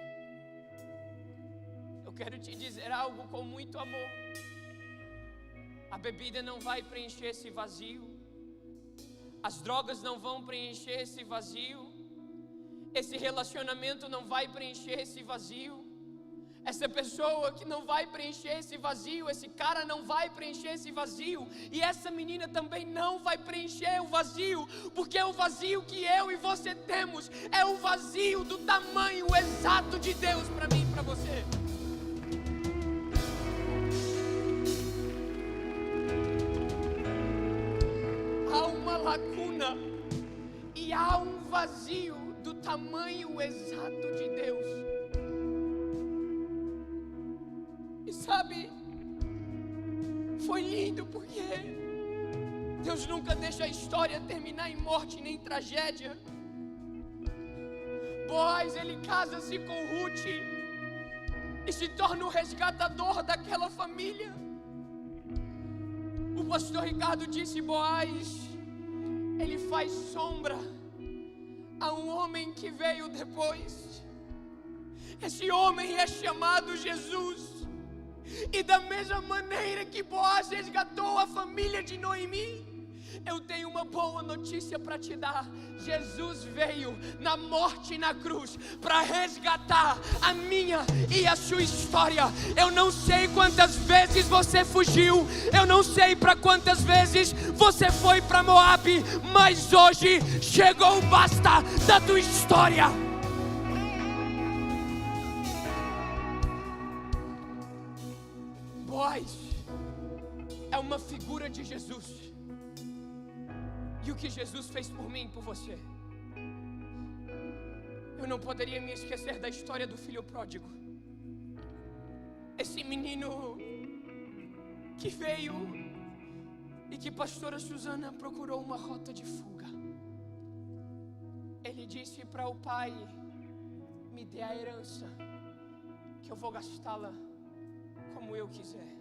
Speaker 2: Eu quero te dizer algo com muito amor. A bebida não vai preencher esse vazio, as drogas não vão preencher esse vazio, esse relacionamento não vai preencher esse vazio, essa pessoa que não vai preencher esse vazio, esse cara não vai preencher esse vazio, e essa menina também não vai preencher o vazio, porque o vazio que eu e você temos é o vazio do tamanho exato de Deus para mim e para você. Há uma lacuna e há um vazio vazio do tamanho exato de Deus. E sabe, foi lindo porque Deus nunca deixa a história terminar em morte nem tragédia. Boaz, ele casa-se com Ruth e se torna o resgatador daquela família. O pastor Ricardo disse: Boaz, ele faz sombra a um homem que veio depois. Esse homem é chamado Jesus. E da mesma maneira que Boaz resgatou a família de Noemi, eu tenho uma boa notícia para te dar. Jesus veio na morte e na cruz para resgatar a minha e a sua história. Eu não sei quantas vezes você fugiu, eu não sei para quantas vezes você foi para Moabe, mas hoje chegou o basta da tua história. Boaz é uma figura de Jesus. E o que Jesus fez por mim e por você. Eu não poderia me esquecer da história do filho pródigo. Esse menino que veio e que pastora Suzana procurou uma rota de fuga. Ele disse para o pai: me dê a herança, que eu vou gastá-la como eu quiser.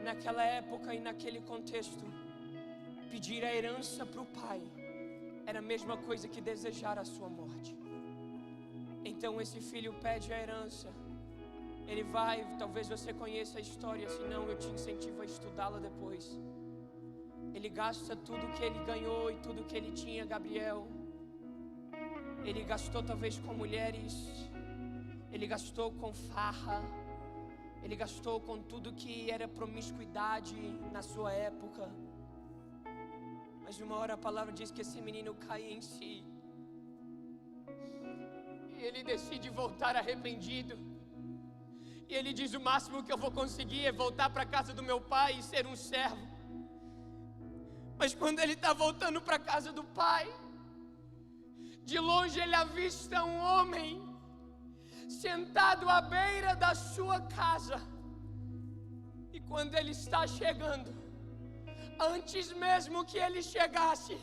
Speaker 2: Naquela época e naquele contexto, pedir a herança para o pai era a mesma coisa que desejar a sua morte. Então esse filho pede a herança. Ele vai, talvez você conheça a história, senão eu te incentivo a estudá-la depois. Ele gasta tudo que ele ganhou e tudo que ele tinha, Gabriel. Ele gastou talvez com mulheres, ele gastou com farra, ele gastou com tudo que era promiscuidade na sua época. Mas uma hora a palavra diz que esse menino cai em si. E ele decide voltar arrependido. E ele diz: o máximo que eu vou conseguir é voltar para a casa do meu pai e ser um servo. Mas quando ele está voltando para a casa do pai, de longe ele avista um homem sentado à beira da sua casa. E quando ele está chegando, antes mesmo que ele chegasse,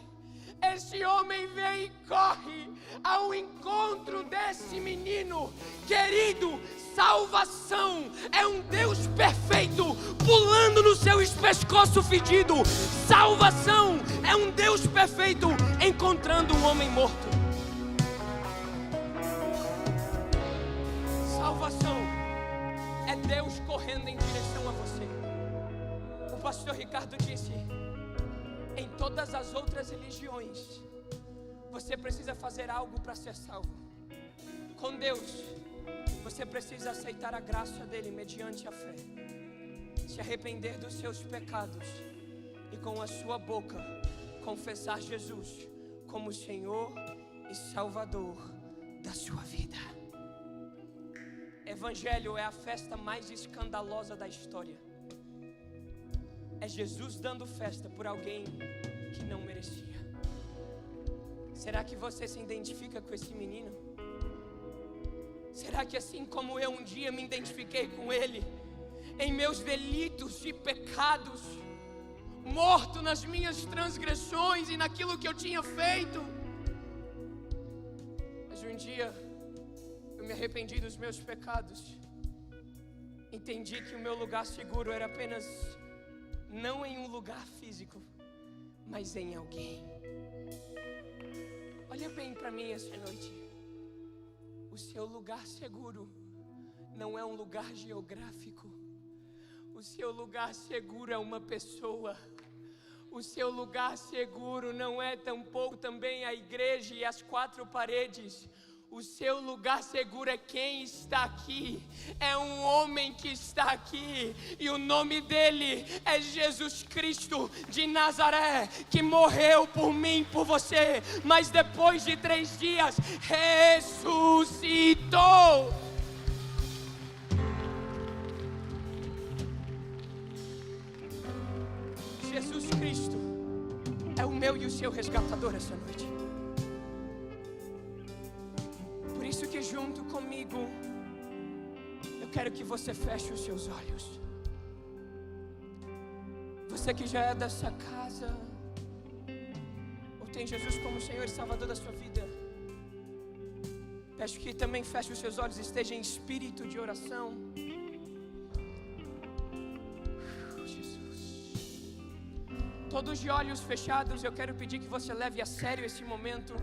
Speaker 2: esse homem vem e corre ao encontro desse menino. Querido, salvação é um Deus perfeito pulando no seu pescoço fedido. Salvação é um Deus perfeito encontrando um homem morto. Salvação é Deus correndo em direção a você. O pastor Ricardo disse: em todas as outras religiões, você precisa fazer algo para ser salvo. Com Deus, você precisa aceitar a graça dele mediante a fé, se arrepender dos seus pecados e com a sua boca confessar Jesus como Senhor e Salvador da sua vida. Evangelho é a festa mais escandalosa da história. É Jesus dando festa por alguém que não merecia. Será que você se identifica com esse menino? Será que assim como eu um dia me identifiquei com ele, em meus delitos e pecados, morto nas minhas transgressões e naquilo que eu tinha feito, mas um dia eu me arrependi dos meus pecados, entendi que o meu lugar seguro era apenas não em um lugar físico, mas em alguém. Olha bem para mim essa noite. O seu lugar seguro não é um lugar geográfico. O seu lugar seguro é uma pessoa. O seu lugar seguro não é tampouco também a igreja e as quatro paredes. O seu lugar seguro é quem está aqui. É um homem que está aqui. E o nome dele é Jesus Cristo de Nazaré, que morreu por mim, por você, mas depois de 3 dias ressuscitou. Jesus Cristo é o meu e o seu resgatador essa noite. você feche os seus olhos. Você que já é dessa casa, ou tem Jesus como Senhor e Salvador da sua vida, peço que também feche os seus olhos, esteja em espírito de oração. Jesus. Todos de olhos fechados, eu quero pedir que você leve a sério esse momento,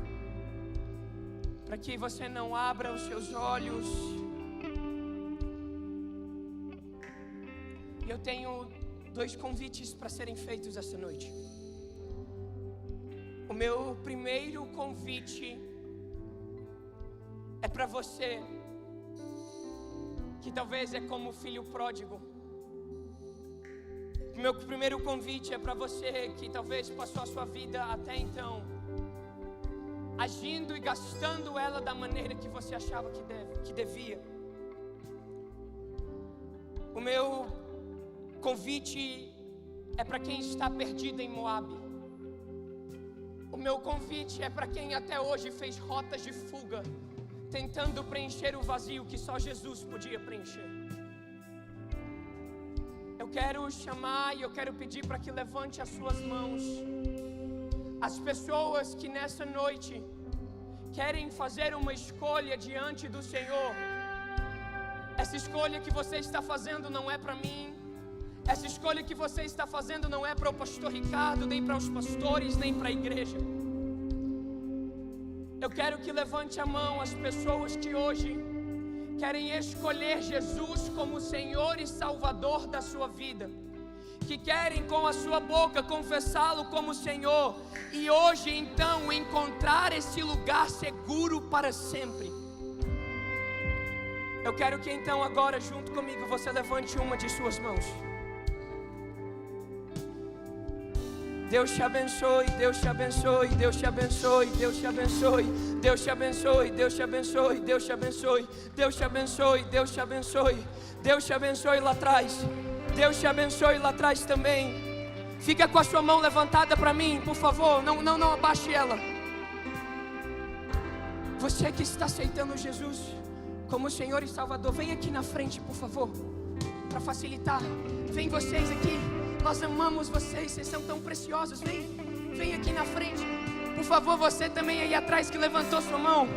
Speaker 2: para que você não abra os seus olhos. E eu tenho 2 convites para serem feitos essa noite. O meu primeiro convite é para você que talvez é como o filho pródigo. O meu primeiro convite é para você que talvez passou a sua vida até então agindo e gastando ela da maneira que você achava que devia. O meu convite é para quem está perdido em Moabe. O meu convite é para quem até hoje fez rotas de fuga, tentando preencher o vazio que só Jesus podia preencher. Eu quero chamar e eu quero pedir para que levante as suas mãos as pessoas que nessa noite querem fazer uma escolha diante do Senhor. Essa escolha que você está fazendo não é para mim. Essa escolha que você está fazendo não é para o pastor Ricardo, nem para os pastores, nem para a igreja. Eu quero que levante a mão as pessoas que hoje querem escolher Jesus como Senhor e Salvador da sua vida, que querem com a sua boca confessá-lo como Senhor e hoje então encontrar esse lugar seguro para sempre. Eu quero que então agora junto comigo você levante uma de suas mãos. Deus te abençoe, Deus te abençoe, Deus te abençoe, Deus te abençoe, Deus te abençoe, Deus te abençoe, Deus te abençoe, Deus te abençoe, Deus te abençoe, Deus te abençoe lá atrás, Deus te abençoe lá atrás também. Fica com a sua mão levantada para mim, por favor, não abaixe ela. Você que está aceitando Jesus como Senhor e Salvador, vem aqui na frente, por favor, para facilitar. Vem vocês aqui. Nós amamos vocês, vocês são tão preciosos. Vem aqui na frente. Por favor, você também aí atrás que levantou sua mão,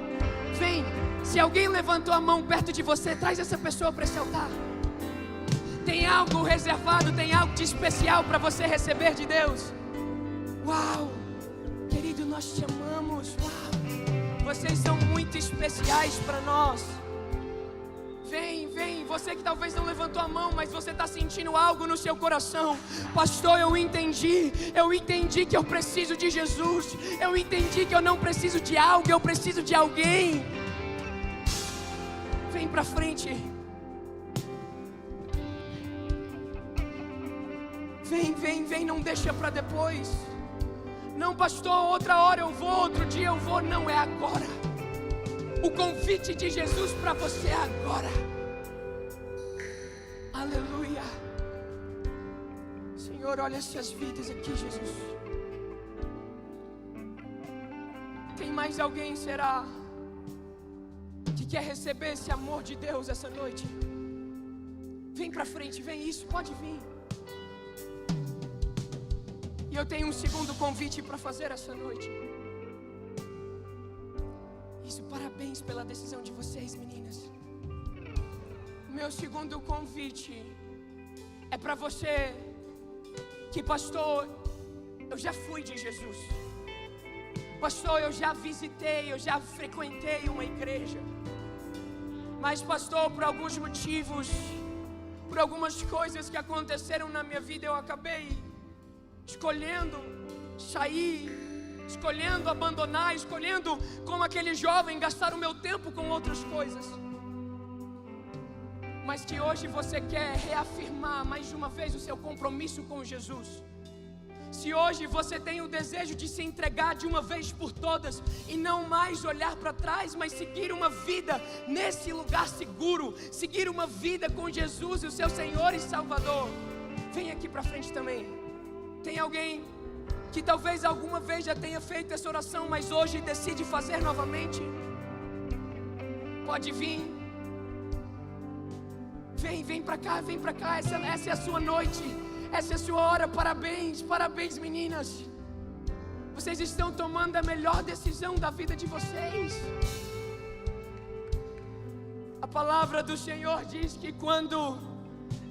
Speaker 2: vem. Se alguém levantou a mão perto de você, traz essa pessoa para esse altar. Tem algo reservado, tem algo de especial para você receber de Deus. Uau, querido, nós te amamos. Uau, vocês são muito especiais para nós. Vem, você que talvez não levantou a mão, mas você está sentindo algo no seu coração. Pastor, eu entendi que eu preciso de Jesus. Eu entendi que eu não preciso de algo, eu preciso de alguém. Vem pra frente. Vem, não deixa pra depois. Não, pastor, outra hora eu vou, outro dia eu vou. Não, é agora. O convite de Jesus para você é agora. Aleluia. Senhor, olha essas vidas aqui, Jesus. Tem mais alguém, será, que quer receber esse amor de Deus essa noite? Vem pra frente, vem, isso, pode vir. E eu tenho um segundo convite para fazer essa noite. Isso, parabéns pela decisão de vocês, meninas. Meu segundo convite é para você que, pastor, eu já fui de Jesus. Pastor, eu já visitei, eu já frequentei uma igreja. Mas, pastor, por alguns motivos, por algumas coisas que aconteceram na minha vida, eu acabei escolhendo sair, escolhendo abandonar, escolhendo, como aquele jovem, gastar o meu tempo com outras coisas. Mas que hoje você quer reafirmar mais uma vez o seu compromisso com Jesus. Se hoje você tem o desejo de se entregar de uma vez por todas e não mais olhar para trás, mas seguir uma vida nesse lugar seguro, seguir uma vida com Jesus, o seu Senhor e Salvador, vem aqui para frente também. Tem alguém que talvez alguma vez já tenha feito essa oração, mas hoje decide fazer novamente? Pode vir. Vem pra cá, essa é a sua noite, essa é a sua hora. Parabéns meninas. Vocês estão tomando a melhor decisão da vida de vocês. A palavra do Senhor diz que quando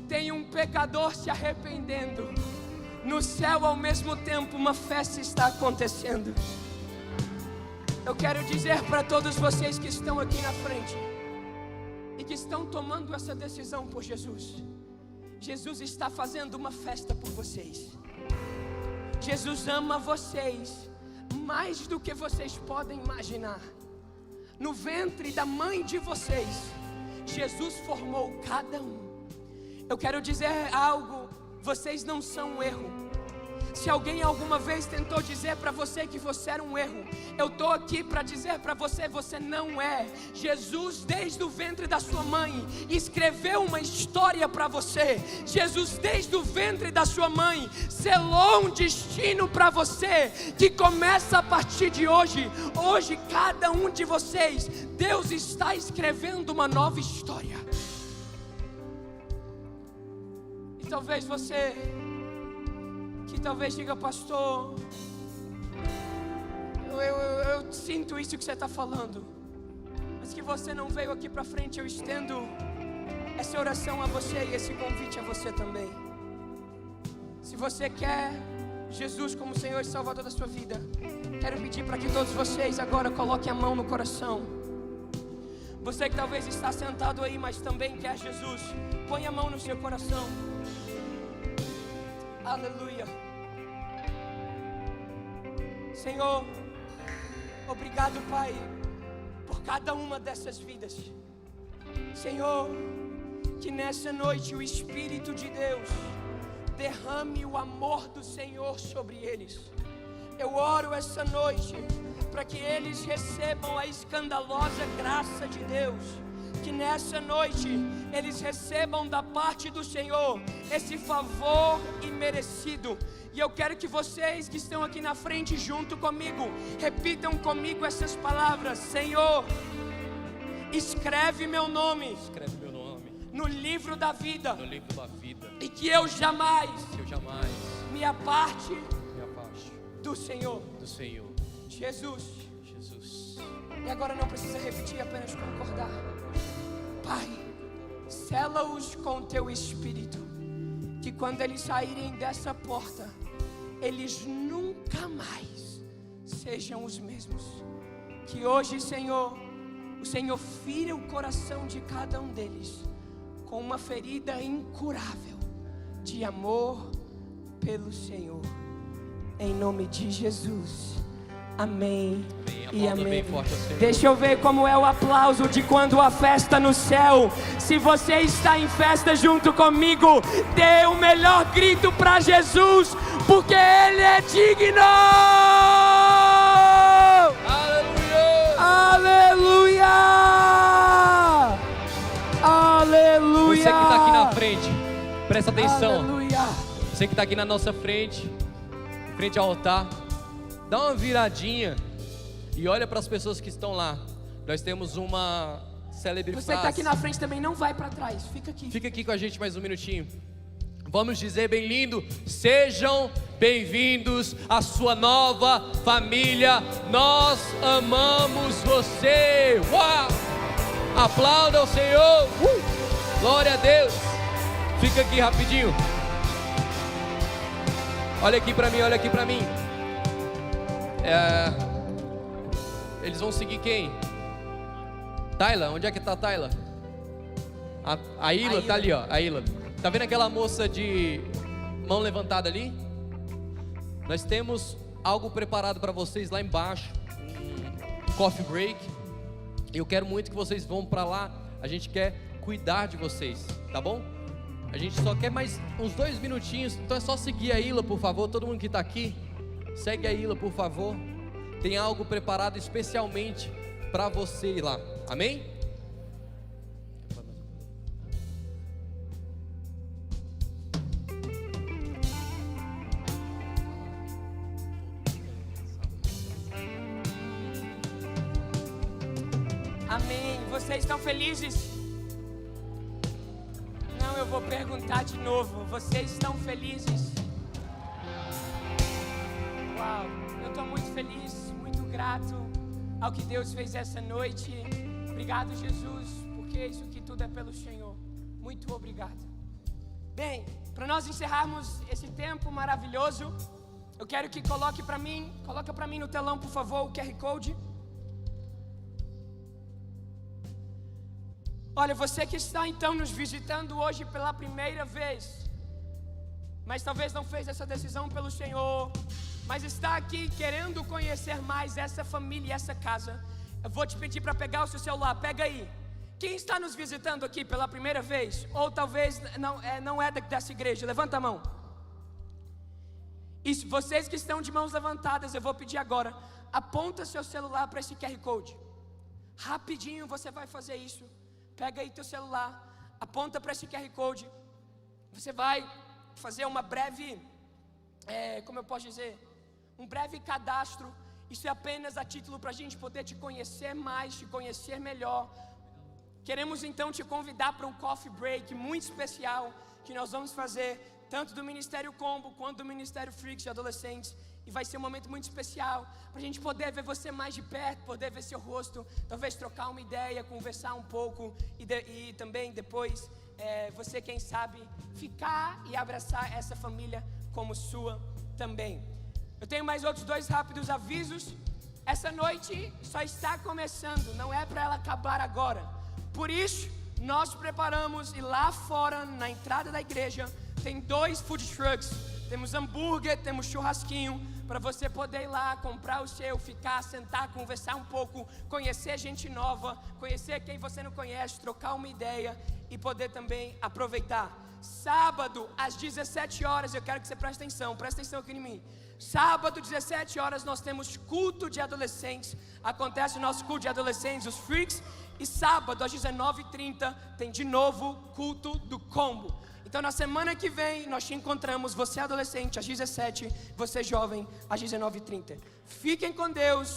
Speaker 2: tem um pecador se arrependendo, no céu ao mesmo tempo uma festa está acontecendo. Eu quero dizer para todos vocês que estão aqui na frente e que estão tomando essa decisão por Jesus, Jesus está fazendo uma festa por vocês. Jesus ama vocês mais do que vocês podem imaginar. No ventre da mãe de vocês, Jesus formou cada um. Eu quero dizer algo, vocês não são um erro. Se alguém alguma vez tentou dizer para você que você era um erro, eu estou aqui para dizer para você, você não é. Jesus, desde o ventre da sua mãe, escreveu uma história para você. Jesus, desde o ventre da sua mãe, selou um destino para você, que começa a partir de hoje. Hoje, cada um de vocês, Deus está escrevendo uma nova história. E talvez você que talvez diga, pastor, eu sinto isso que você está falando, mas que você não veio aqui para frente. Eu estendo essa oração a você e esse convite a você também. Se você quer Jesus como Senhor e Salvador da sua vida, quero pedir para que todos vocês agora coloquem a mão no coração. Você que talvez está sentado aí, mas também quer Jesus, põe a mão no seu coração. Aleluia. Senhor, obrigado, Pai, por cada uma dessas vidas. Senhor, que nessa noite o Espírito de Deus derrame o amor do Senhor sobre eles. Eu oro essa noite para que eles recebam a escandalosa graça de Deus. Que nessa noite eles recebam da parte do Senhor esse favor imerecido. E eu quero que vocês que estão aqui na frente junto comigo repitam comigo essas palavras: Senhor, escreve meu nome no livro da vida, e que eu jamais me aparte do Senhor. Jesus. E agora não precisa repetir, apenas concordar. Pai, sela-os com teu Espírito, que quando eles saírem dessa porta, eles nunca mais sejam os mesmos. Que hoje, Senhor, o Senhor fira o coração de cada um deles com uma ferida incurável de amor pelo Senhor. Em nome de Jesus. Amém e amém. Deixa eu ver como é o aplauso de quando a festa no céu. Se você está em festa junto comigo, dê o melhor grito para Jesus, porque Ele é digno. Aleluia! Aleluia! Aleluia!
Speaker 1: Você que está aqui na frente, presta atenção.
Speaker 2: Aleluia!
Speaker 1: Você que está aqui na nossa frente, frente ao altar, dá uma viradinha e olha para as pessoas que estão lá. Nós temos uma célebre frase.
Speaker 2: Você que está aqui na frente também não vai para trás, fica aqui.
Speaker 1: Fica aqui com a gente mais um minutinho. Vamos dizer bem lindo: sejam bem-vindos à sua nova família. Nós amamos você. Uau! Aplauda o Senhor. Glória a Deus. Fica aqui rapidinho. Olha aqui para mim, olha aqui para mim. Eles vão seguir quem? Tayla, onde é que tá a Tayla? A Ilha tá ali, ó. A Ilha. Tá vendo aquela moça de mão levantada ali? Nós temos algo preparado para vocês lá embaixo, um coffee break. Eu quero muito que vocês vão para lá. A gente quer cuidar de vocês, tá bom? A gente só quer mais uns 2 minutinhos. Então é só seguir a Ilha, por favor. Todo mundo que está aqui, segue a Ilha, por favor. Tem algo preparado especialmente para você ir lá. Amém?
Speaker 2: Amém. Vocês estão felizes? vou perguntar de novo, vocês estão felizes? Uau, eu estou muito feliz, muito grato ao que Deus fez essa noite. Obrigado, Jesus, porque isso aqui tudo é pelo Senhor. Muito obrigado. Bem, para nós encerrarmos esse tempo maravilhoso, eu quero que coloca para mim no telão, por favor, o QR Code. Olha, você que está então nos visitando hoje pela primeira vez, mas talvez não fez essa decisão pelo Senhor, mas está aqui querendo conhecer mais essa família, essa casa, eu vou te pedir para pegar o seu celular, pega aí. Quem está nos visitando aqui pela primeira vez, ou talvez não é dessa igreja, levanta a mão. E vocês que estão de mãos levantadas, eu vou pedir agora, aponta seu celular para esse QR Code. Rapidinho você vai fazer isso. Pega aí teu celular, aponta para esse QR Code. Você vai fazer uma breve, como eu posso dizer, um breve cadastro. Isso é apenas a título para a gente poder te conhecer mais, te conhecer melhor. Queremos então te convidar para um coffee break muito especial que nós vamos fazer, tanto do Ministério Combo quanto do Ministério Freaks de Adolescentes. E vai ser um momento muito especial para a gente poder ver você mais de perto, poder ver seu rosto, talvez trocar uma ideia, conversar um pouco e também depois você, quem sabe, ficar e abraçar essa família como sua também. Eu tenho mais outros 2 rápidos avisos. Essa noite só está começando, não é para ela acabar agora. Por isso, nós preparamos e lá fora, na entrada da igreja, tem 2 food trucks. Temos hambúrguer, temos churrasquinho, para você poder ir lá, comprar o seu, ficar, sentar, conversar um pouco, conhecer gente nova, conhecer quem você não conhece, trocar uma ideia e poder também aproveitar. Sábado, às 17 horas, eu quero que você preste atenção aqui em mim. Sábado, 17 horas, nós temos culto de adolescentes. Acontece o nosso culto de adolescentes, os Freaks. E sábado, às 19h30, tem de novo culto do Combo. Então, na semana que vem, nós te encontramos, você adolescente, às 17h, você jovem, às 19h30. Fiquem com Deus.